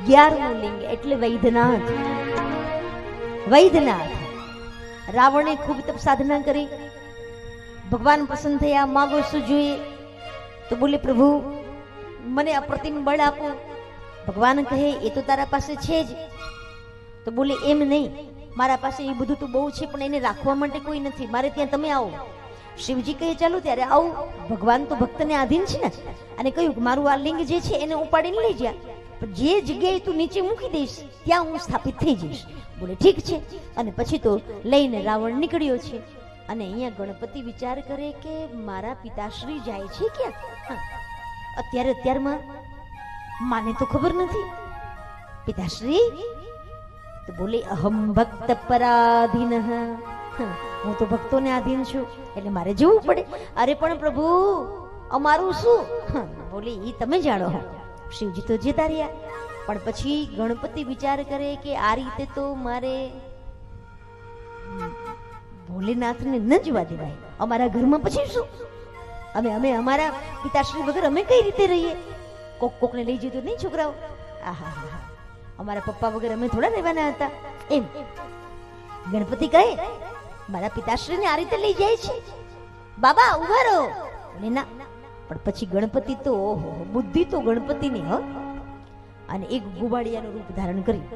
11મું લિંગ એટલે વૈદ્યનાથ. વૈદ્યનાથ રાવણે ખૂબ તપ સાધના કરી, ભગવાન પ્રસન્ન થયા, માગો શું જોઈએ? તો બોલે પ્રભુ મને અપ્રતિમ બળ આપો. ભગવાન કહે એ તો તારા પાસે છે જ. તો બોલે એમ નહીં, મારા પાસે એ બધું તો બહુ છે પણ એને રાખવા માટે કોઈ નથી, મારે ત્યાં તમે આવો. શિવજી કહે ચાલો ત્યારે આવું. ભગવાન તો ભક્તને આધીન છે ને, અને કહ્યું કે મારું આ લિંગ જે છે એને ઉપાડીને લઈ જા, પણ જે જગ્યાએ તું નીચે મૂકી દઈશ ત્યાં હું સ્થાપિત થઈ જઈશ. બોલે ઠીક છે. અને પછી તો લઈને રાવણ નીકળ્યો છે. અને અહીંયા ગણપતિ વિચાર કરે કે મારા પિતાશ્રી જાય છે ક્યાં? અત્યારમાં માને તો ખબર નથી. પિતાશ્રી તો બોલે અહમ ભક્ત પરાધીન, હું તો ભક્તોને આધીન છું એટલે મારે જવું પડે. અરે પણ પ્રભુ અમારું શું? બોલે એ તમે જાણો. શિવજી તો જતા રહ્યા. પણ પછી ગણપતિ વિચાર કરે કે આ રીતે તો મારે ભોલેનાથને ન જવા દેવાય. અમારા ઘરમાં પછી શું? અમે અમારા પિતાશ્રી વગર અમે કઈ રીતે રહીએ? કોકને લઈ જતો નહીં છોકરાઓ. આહા, અમારા પપ્પા વગર અમે થોડા રહેવાના હતા. એમ ગણપતિ કહે મારા પિતાશ્રીને આ રીતે લઈ જાય છે, બાબા ઉભા રહો. બોલે ના. પણ પછી ગણપતિ તો ઓહો, બુદ્ધિ તો ગણપતિની હ. અને એક ગોવાળિયાનું રૂપ ધારણ કરી,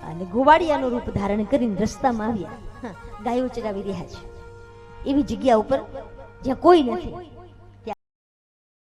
અને ગોવાળિયાનું રૂપ ધારણ કરીને રસ્તામાં આવ્યા. ગાયો ચરાવી રહ્યા છે એવી જગ્યા ઉપર જ્યાં કોઈ નથી.